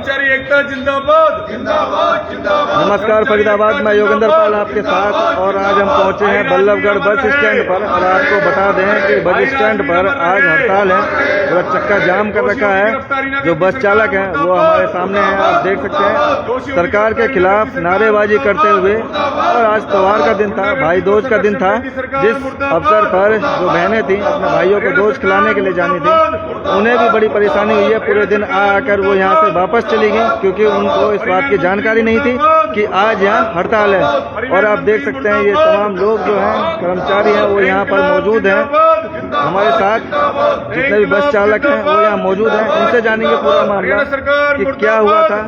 कर्मचारी एकता जिंदाबाद जिंदाबाद जिंदाबाद। नमस्कार फरीदाबाद, मैं योगेंद्र पाल आपके साथ और आज हम पहुंचे हैं बल्लभगढ़ बस स्टैंड पर और आपको बता दें कि बस स्टैंड पर आज हड़ताल है, पूरा चक्का जाम कर रखा है। जो बस चालक हैं वो हमारे सामने हैं, आप देख सकते हैं। सरकार के खिलाफ नारेबाजी करते हुए, और आज त्योहार का दिन था, भाई दूज का दिन था, जिस अवसर पर जो बहनें थी अपने भाइयों को दूज खिलाने के लिए जानी थी, उन्हें भी बड़ी परेशानी हुई है। पूरे दिन आकर वो यहाँ से वापस चली गई क्योंकि उनको इस बात की जानकारी नहीं थी कि आज यहाँ हड़ताल है। और आप देख सकते हैं ये तमाम लोग जो हैं, कर्मचारी हैं, वो यहाँ पर मौजूद हैं। हमारे साथ जितने भी बस चालक हैं वो यहाँ मौजूद हैं, उनसे जानेंगे पूरा मामला कि क्या हुआ था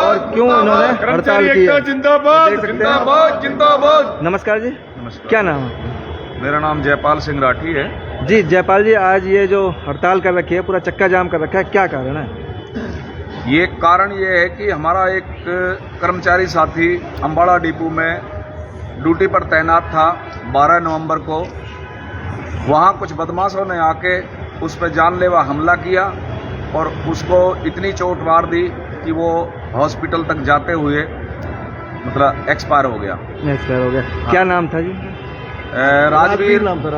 और क्यों इन्होंने हड़ताल की है। देख सकते हैं। जिंदाबाद। नमस्कार जी, क्या नाम है? मेरा नाम जयपाल सिंह राठी है जी जयपाल जी, आज ये जो हड़ताल कर रखी है, पूरा चक्का जाम कर रखा है, क्या कारण है? ये कारण ये है कि हमारा एक कर्मचारी साथी अम्बाड़ा डिपो में ड्यूटी पर तैनात था 12 नवंबर को। वहाँ कुछ बदमाशों ने आके उस पर जानलेवा हमला किया और उसको इतनी चोट मार दी कि वो हॉस्पिटल तक जाते हुए मतलब एक्सपायर हो गया। हाँ। क्या नाम था जी? राजवीर नाम था।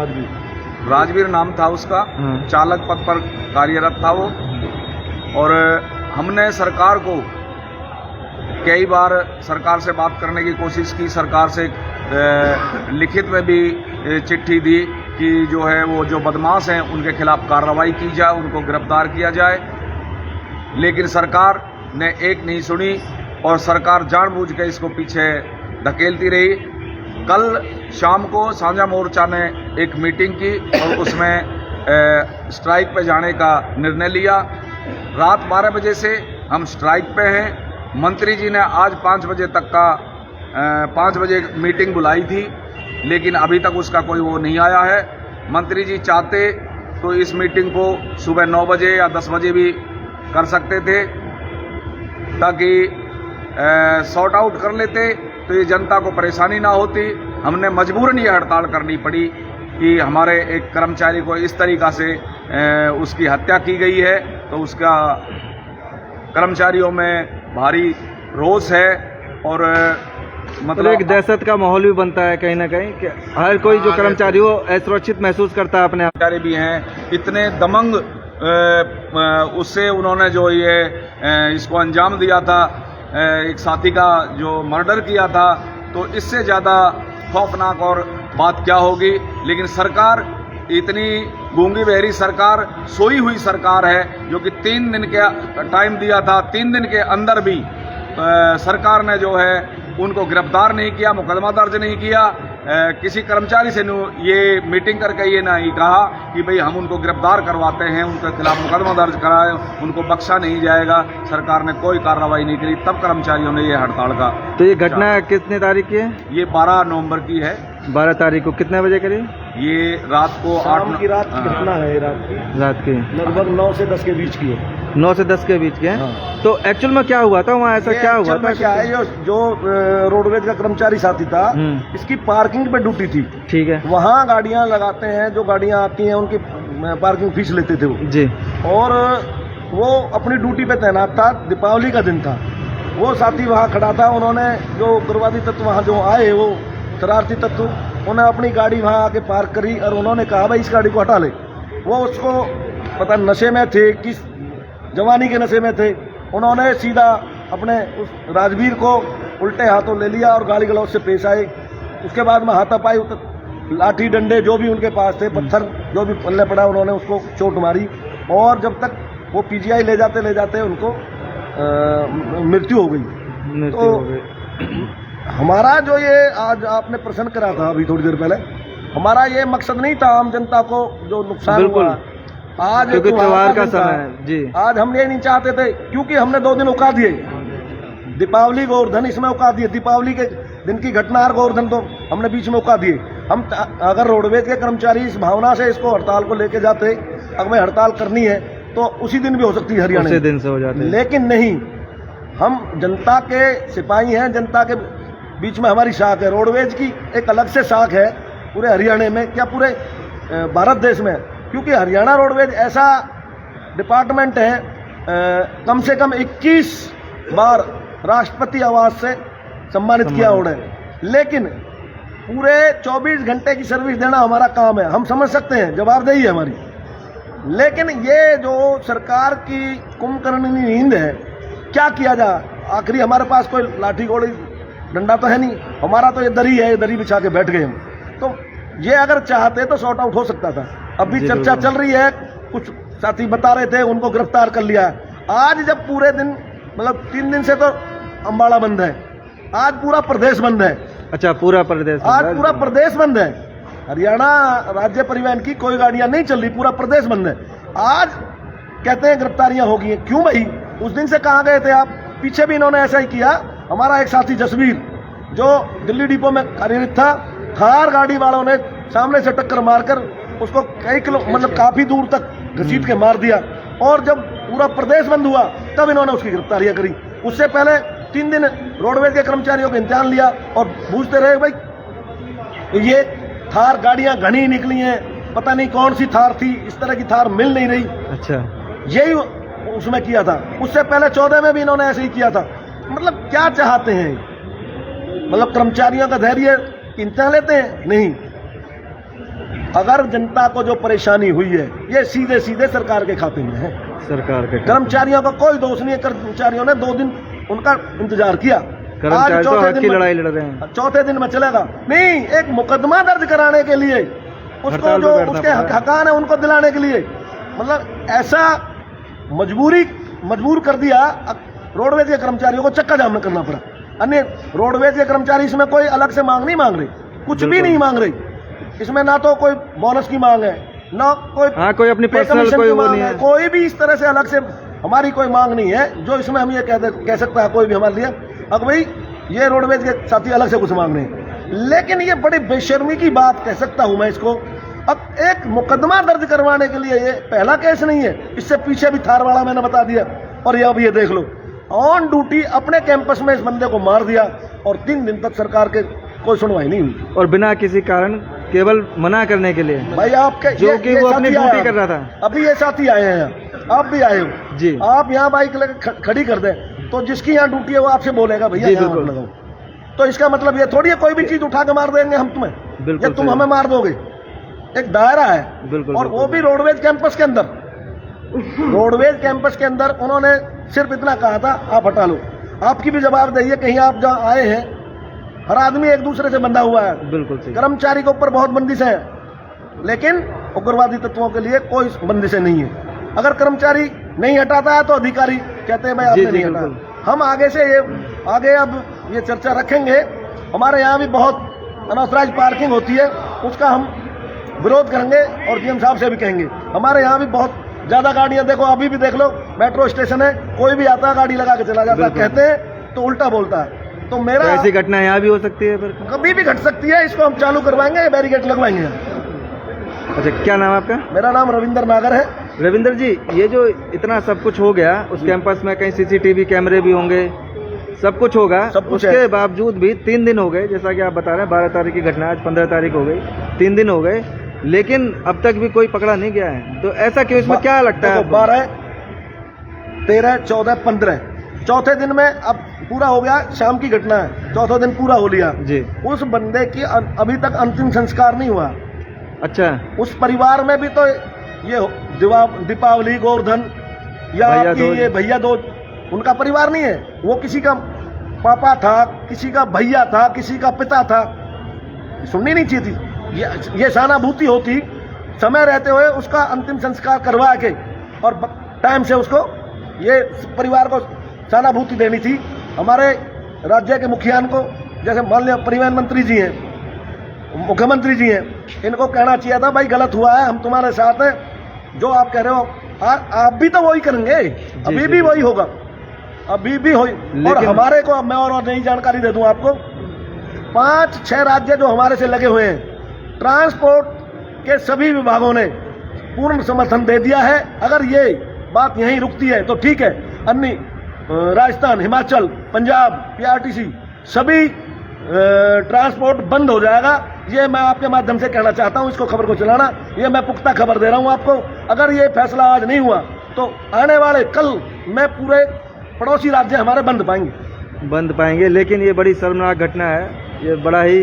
राजवीर नाम था उसका। हाँ। चालक पद पर कार्यरत था वो। और हमने सरकार को कई बार सरकार से बात करने की कोशिश की, सरकार से लिखित में भी चिट्ठी दी कि जो है वो जो बदमाश हैं उनके खिलाफ कार्रवाई की जाए, उनको गिरफ्तार किया जाए, लेकिन सरकार ने एक नहीं सुनी और सरकार जानबूझ के इसको पीछे धकेलती रही। कल शाम को साझा मोर्चा ने एक मीटिंग की और उसमें स्ट्राइक पे जाने का निर्णय लिया। रात 12 बजे से हम स्ट्राइक पे हैं। मंत्री जी ने आज 5 बजे तक का 5 बजे मीटिंग बुलाई थी, लेकिन अभी तक उसका कोई वो नहीं आया है। मंत्री जी चाहते तो इस मीटिंग को सुबह 9 बजे या 10 बजे भी कर सकते थे ताकि सॉर्ट आउट कर लेते, तो ये जनता को परेशानी ना होती। हमने मजबूरन ये हड़ताल करनी पड़ी कि हमारे एक कर्मचारी को इस तरीक़ा से उसकी हत्या की गई है, तो उसका कर्मचारियों में भारी रोष है और मतलब एक दहशत का माहौल भी बनता है कहीं ना कहीं कि हर कोई जो कर्मचारी हो असुरक्षित महसूस करता है अपने। कर्मचारी भी हैं इतने दमंग, उससे उन्होंने जो ये इसको अंजाम दिया था, एक साथी का जो मर्डर किया था, तो इससे ज़्यादा खौफनाक और बात क्या होगी। लेकिन सरकार इतनी गूंगी बहरी सरकार, सोई हुई सरकार है, जो कि 3 दिन के टाइम दिया था, 3 दिन के अंदर भी सरकार ने जो है उनको गिरफ्तार नहीं किया, मुकदमा दर्ज नहीं किया। किसी कर्मचारी से ये मीटिंग करके ये नहीं कहा कि भाई हम उनको गिरफ्तार करवाते हैं, उनके खिलाफ मुकदमा दर्ज कराए, उनको बख्शा नहीं जाएगा। सरकार ने कोई कार्रवाई नहीं करी, तब कर्मचारियों ने ये हड़ताल का। तो ये घटना कितने तारीख की है? ये 12 नवंबर की है। 12 तारीख को कितने बजे करी? ये रात को 8 की रात की घटना है। रात की लगभग 9 से 10 के बीच की है। 9 से 10 के बीच के। हाँ। तो एक्चुअल में क्या हुआ था वहाँ, ऐसा क्या हुआ था? क्या है, जो रोडवेज का कर्मचारी साथी था, इसकी पार्किंग पे ड्यूटी थी। ठीक है। वहाँ गाड़ियाँ लगाते हैं, जो गाड़ियाँ आती हैं उनकी पार्किंग फीस लेते थे वो जी। और वो अपनी ड्यूटी पे तैनात था। दीपावली का दिन था, वो साथी वहाँ खड़ा था। उन्होंने जो उग्रवादी तत्व वहाँ जो आए, वो शरारती तत्व, उन्होंने अपनी गाड़ी वहाँ आके पार्क करी और उन्होंने कहा भाई इस गाड़ी को हटा ले। वो उसको पता नशे में थे, किस जवानी के नशे में थे, उन्होंने सीधा अपने उस राजवीर को उल्टे हाथों ले लिया और गाली गलौज से पेश आए। उसके बाद में हाथापाई, लाठी डंडे जो भी उनके पास थे, पत्थर जो भी पल्ले पड़ा, उन्होंने उसको चोट मारी और जब तक वो पीजीआई ले जाते उनको मृत्यु हो गई। तो हमारा जो ये आज आपने प्रश्न करा था अभी थोड़ी देर पहले, हमारा ये मकसद नहीं था आम जनता को जो नुकसान हुआ आज, क्योंकि त्योहार का समय है जी। आज हम ये नहीं चाहते थे, क्योंकि हमने 2 दिन उका दिए, दीपावली गोवर्धन इसमें उका दिए। दीपावली के दिन की घटना और गोवर्धन तो हमने बीच में उका दिए। हम अगर रोडवेज के कर्मचारी इस भावना से इसको हड़ताल को लेके जाते, अगर हड़ताल करनी है तो उसी दिन भी हो सकती है, हरियाणा उसी दिन से हो जाते, लेकिन नहीं, हम जनता के सिपाही हैं, जनता के बीच में हमारी साख है। रोडवेज की एक अलग से साख है पूरे हरियाणा में, क्या पूरे भारत देश में, क्योंकि हरियाणा रोडवेज ऐसा डिपार्टमेंट है, कम से कम 21 बार राष्ट्रपति अवार्ड से सम्मानित किया उन्हें, लेकिन पूरे 24 घंटे की सर्विस देना हमारा काम है, हम समझ सकते हैं, जवाबदेही है हमारी। लेकिन ये जो सरकार की कुंभकर्ण नींद है, क्या किया जाए? आखिरी हमारे पास कोई लाठी गोली डंडा तो है नहीं, हमारा तो ये दरी है, ये दरी बिछा के बैठ गए हम। तो ये अगर चाहते तो सॉर्ट आउट हो सकता था। अभी चर्चा चल रही है, कुछ साथी बता रहे थे उनको गिरफ्तार कर लिया है। आज जब पूरे दिन, मतलब 3 दिन से तो अम्बाड़ा बंद है, आज पूरा प्रदेश बंद है। अच्छा, पूरा प्रदेश आज पूरा प्रदेश बंद है। हरियाणा राज्य परिवहन की कोई गाड़ियां नहीं चल रही, पूरा प्रदेश बंद है। आज कहते हैं गिरफ्तारियां होगी हैं, क्यों भाई? उस दिन से कहाँ गए थे आप? पीछे भी इन्होंने ऐसा ही किया। हमारा एक साथी जसवीर जो दिल्ली डिपो में कार्यरत था, थार गाड़ी वालों ने सामने से टक्कर मारकर उसको कई किलो, मतलब काफी दूर तक घसीट के मार दिया। और जब पूरा प्रदेश बंद हुआ तब इन्होंने उसकी गिरफ्तारियां करी। उससे पहले 3 दिन रोडवेज के कर्मचारियों का इम्तिहान लिया और पूछते रहे भाई ये थार गाड़ियां घनी निकली हैं, पता नहीं कौन सी थार थी, इस तरह की थार मिल नहीं रही। अच्छा, यही उसमें किया था। उससे पहले 14 में भी इन्होंने ऐसे ही किया था। मतलब क्या चाहते हैं? मतलब कर्मचारियों का धैर्य इम्तिहान लेते हैं? नहीं। अगर जनता को जो परेशानी हुई है, ये सीधे सीधे सरकार के खाते में है। सरकार के कर्मचारियों का कोई दोष नहीं है। कर्मचारियों ने 2 दिन उनका इंतजार किया, कर्मचारी तो हक की लड़ाई लड़ रहे हैं। चौथे दिन में चलेगा नहीं। एक मुकदमा दर्ज कराने के लिए उसको जो उसके हकान है उनको दिलाने के लिए, मतलब ऐसा मजबूर कर दिया। रोडवेज के कर्मचारियों को चक्का जाम करना पड़ा। अन्य रोडवेज के कर्मचारी इसमें कोई अलग से मांग नहीं मांग रहे, कुछ भी नहीं मांग रहे। इसमें ना तो कोई बोनस की मांग है, ना कोई अपनी पर्सनल कोई वो नहीं है, कोई भी इस तरह से अलग से हमारी कोई मांग नहीं है जो इसमें हम ये कह सकता है कोई भी हमारे लिए अब भाई ये रोडवेज के साथी अलग से कुछ मांग रहे हैं। लेकिन ये बड़ी बेशर्मी की बात कह सकता हूं मैं इसको। अब एक मुकदमा दर्ज करवाने के लिए, ये पहला केस नहीं है, इससे पीछे भी थार वाला मैंने बता दिया। और ये अब ये देख लो, ऑन ड्यूटी अपने कैंपस में इस बंदे को मार दिया और 3 दिन तक सरकार के कोई सुनवाई नहीं हुई, और बिना किसी कारण, केवल मना करने के लिए। भाई आपके जो कि वो अपनी ड्यूटी कर रहा था। अभी ये साथी आए हैं, आप भी आए हो जी, आप यहाँ बाइक लेकर खड़ी कर दें तो जिसकी यहाँ ड्यूटी है वो आपसे बोलेगा भैया यहाँ मत लगाओ। तो इसका मतलब ये थोड़ी है कोई भी चीज उठा के मार देंगे हम तुम्हें, या तुम हमें मार दोगे। एक दायरा है, और वो भी रोडवेज कैंपस के अंदर। रोडवेज कैंपस के अंदर उन्होंने सिर्फ इतना कहा था, आप हटा लो। आपकी भी जवाबदेही है, कहीं आप जहाँ आए हैं हर आदमी एक दूसरे से बंधा हुआ है। बिल्कुल सही। कर्मचारी के ऊपर बहुत बंदिशें हैं, लेकिन उग्रवादी तत्वों के लिए कोई बंदिशें नहीं है। अगर कर्मचारी नहीं हटाता है तो अधिकारी कहते हैं भाई आपने नहीं हटाया। हम आगे से अब ये चर्चा रखेंगे। हमारे यहाँ भी बहुत अनऑथराइज्ड पार्किंग होती है, उसका हम विरोध करेंगे और डीएम साहब से भी कहेंगे। हमारे यहाँ भी बहुत ज्यादा गाड़ियां, देखो अभी भी देख लो, मेट्रो स्टेशन है, कोई भी आता है गाड़ी लगा के चला जाता है, कहते हैं तो उल्टा बोलता है। तो मेरा ऐसी घटना यहाँ भी हो सकती है, फिर कभी भी घट सकती है। इसको हम चालू करवाएंगे, बैरिकेड लगवाएंगे। अच्छा, क्या नाम है आपका? मेरा नाम रविंदर नागर है। रविंदर जी, ये जो इतना सब कुछ हो गया, उस कैंपस में कहीं CCTV कैमरे भी होंगे, सब कुछ होगा, उसके बावजूद भी 3 दिन हो गए, जैसा कि आप बता रहे हैं 12 तारीख की घटना, आज 15 तारीख हो गई, 3 दिन हो गए, लेकिन अब तक भी कोई पकड़ा नहीं गया है। तो ऐसा क्यों? इसमें क्या लगता है? 12, 13, 14, 15 चौथे दिन में अब पूरा हो गया। शाम की घटना है, चौथा दिन पूरा हो लिया जी। उस बंदे की अभी तक अंतिम संस्कार नहीं हुआ। अच्छा, उस परिवार में भी तो ये दीपावली, गोवर्धन या ये भैया दूज, उनका परिवार नहीं है। वो किसी का पापा था, किसी का भैया था, किसी का पिता था। सुननी नहीं चाहिए थी। ये सहानुभूति होती, समय रहते हुए उसका अंतिम संस्कार करवा के और टाइम से उसको, ये परिवार को सहानुभूति देनी थी। हमारे राज्य के मुखियान को, जैसे मान लिया परिवहन मंत्री जी हैं, मुख्यमंत्री जी हैं, इनको कहना चाहिए था भाई गलत हुआ है, हम तुम्हारे साथ हैं, जो आप कह रहे हो आप भी तो वही करेंगे, अभी भी वही होगा, अभी भी हो। और हमारे को अब मैं और नई जानकारी दे दूं आपको, 5-6 राज्य जो हमारे से लगे हुए हैं, ट्रांसपोर्ट के सभी विभागों ने पूर्ण समर्थन दे दिया है। अगर ये बात यहीं रुकती है तो ठीक है, अन्य राजस्थान, हिमाचल, पंजाब, PRTC सभी ट्रांसपोर्ट बंद हो जाएगा। ये मैं आपके माध्यम से कहना चाहता हूं, इसको खबर को चलाना, ये मैं पुख्ता खबर दे रहा हूं आपको। अगर ये फैसला आज नहीं हुआ तो आने वाले कल मैं पूरे पड़ोसी राज्य हमारे बंद पाएंगे। लेकिन ये बड़ी शर्मनाक घटना है। ये बड़ा ही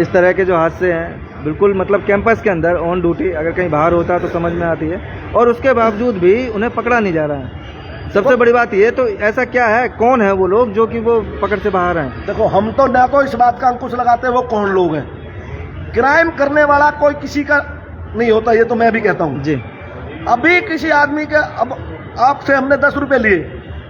इस तरह के जो हादसे हैं बिल्कुल मतलब कैंपस के अंदर ऑन ड्यूटी, अगर कहीं बाहर होता तो समझ में आती है, और उसके बावजूद भी उन्हें पकड़ा नहीं जा रहा है। सबसे बड़ी बात ये, तो ऐसा क्या है, कौन है वो लोग जो कि वो पकड़ से बाहर हैं? देखो, हम तो ना तो इस बात का अंकुश लगाते वो कौन लोग हैं। क्राइम करने वाला कोई किसी का नहीं होता, ये तो मैं भी कहता हूँ जी। अभी किसी आदमी के, अब आपसे हमने 10 रुपए लिए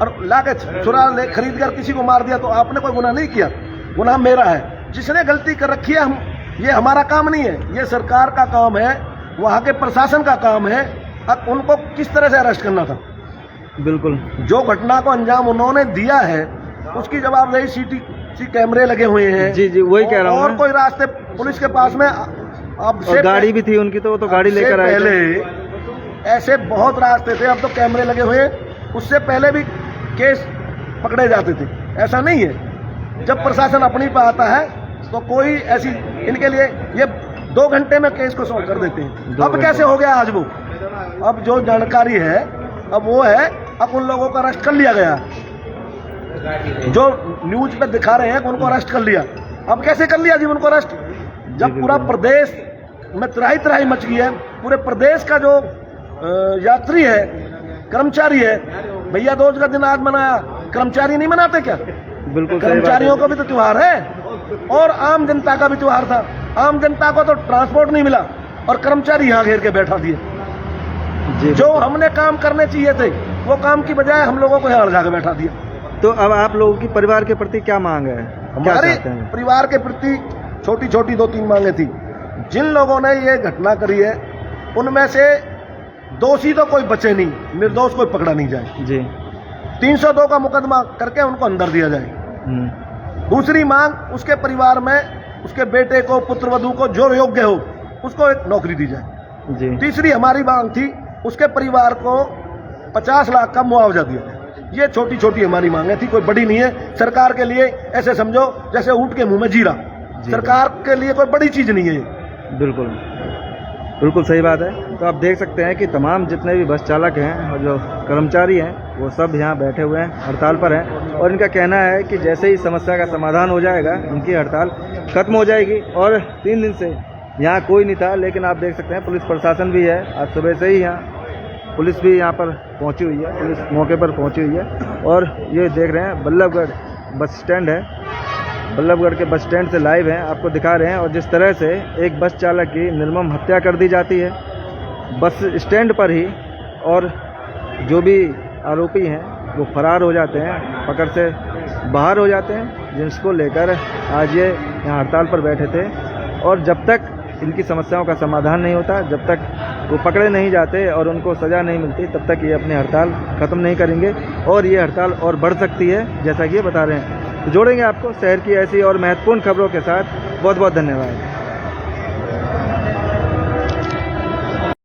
और लाके छुरा खरीद कर किसी को मार दिया, तो आपने कोई गुनाह नहीं किया, गुनाह मेरा है। जिसने गलती कर रखी है, हम, ये हमारा काम नहीं है, ये सरकार का काम है, वहाँ के प्रशासन का काम है। अब उनको किस तरह से अरेस्ट करना था, बिल्कुल जो घटना को अंजाम उन्होंने दिया है उसकी जवाबदेही सीसीटीवी कैमरे लगे हुए हैं। जी वही कह रहा हूँ। और कोई रास्ते पुलिस के पास में अब से गाड़ी भी थी उनकी, तो गाड़ी लेकर आए पहले ऐसे बहुत रास्ते थे, अब तो कैमरे लगे हुए हैं। उससे पहले भी केस पकड़े जाते थे, ऐसा नहीं है। जब प्रशासन अपनी पे आता है तो कोई ऐसी, इनके लिए ये 2 घंटे में केस को सॉल्व कर देते हैं। अब कैसे हो गया आज वो, अब जो जानकारी है अब वो है, अब उन लोगों को अरेस्ट कर लिया गया, जो न्यूज पे दिखा रहे हैं कि उनको अरेस्ट कर लिया। अब कैसे कर लिया जी उनको अरेस्ट, जब पूरा प्रदेश में त्राही मच गई है। पूरे प्रदेश का जो यात्री है, कर्मचारी है, भैया दूज का दिन आज मनाया, कर्मचारी नहीं मनाते क्या? बिल्कुल, कर्मचारियों का भी तो त्योहार है और आम जनता का भी त्योहार था। आम जनता को तो ट्रांसपोर्ट नहीं मिला और कर्मचारी यहाँ घेर के बैठा दिए। जो हमने काम करने चाहिए थे वो काम की बजाय हम लोगों को यहाँ जाकर बैठा दिया। तो अब आप लोगों की परिवार के प्रति क्या मांग है? हमारे परिवार के प्रति छोटी छोटी 2-3 मांगे थी। जिन लोगों ने ये घटना करी है उनमें से दोषी तो कोई बचे नहीं, निर्दोष कोई पकड़ा नहीं जाए जी। 302 का मुकदमा करके उनको अंदर दिया जाए। दूसरी मांग, उसके परिवार में उसके बेटे को, पुत्रवधू को जो योग्य हो उसको एक नौकरी दी जाए जी। तीसरी हमारी मांग थी, उसके परिवार को 50 लाख का मुआवजा दिया जाए। ये छोटी छोटी हमारी मांगे थी, कोई बड़ी नहीं है। सरकार के लिए ऐसे समझो जैसे ऊंट के मुंह में जीरा, सरकार के लिए कोई बड़ी चीज नहीं है ये। बिल्कुल सही बात है। तो आप देख सकते हैं कि तमाम जितने भी बस चालक हैं और जो कर्मचारी हैं वो सब यहाँ बैठे हुए हैं, हड़ताल पर हैं, और इनका कहना है कि जैसे ही समस्या का समाधान हो जाएगा इनकी हड़ताल खत्म हो जाएगी। और 3 दिन से यहाँ कोई नहीं था, लेकिन आप देख सकते हैं पुलिस प्रशासन भी है। आज सुबह से ही यहाँ पुलिस भी यहाँ पर पहुँची हुई है, पुलिस मौके पर पहुँची हुई है। और ये देख रहे हैं बल्लभगढ़ बस स्टैंड है, बल्लभगढ़ के बस स्टैंड से लाइव हैं, आपको दिखा रहे हैं। और जिस तरह से एक बस चालक की निर्मम हत्या कर दी जाती है बस स्टैंड पर ही, और जो भी आरोपी हैं वो फरार हो जाते हैं, पकड़ से बाहर हो जाते हैं, जिसको लेकर आज ये यहाँ हड़ताल पर बैठे थे। और जब तक इनकी समस्याओं का समाधान नहीं होता, जब तक वो पकड़े नहीं जाते और उनको सज़ा नहीं मिलती, तब तक ये अपनी हड़ताल ख़त्म नहीं करेंगे। और ये हड़ताल और बढ़ सकती है, जैसा कि ये बता रहे हैं। तो जोड़ेंगे आपको शहर की ऐसी और महत्वपूर्ण खबरों के साथ। बहुत बहुत धन्यवाद।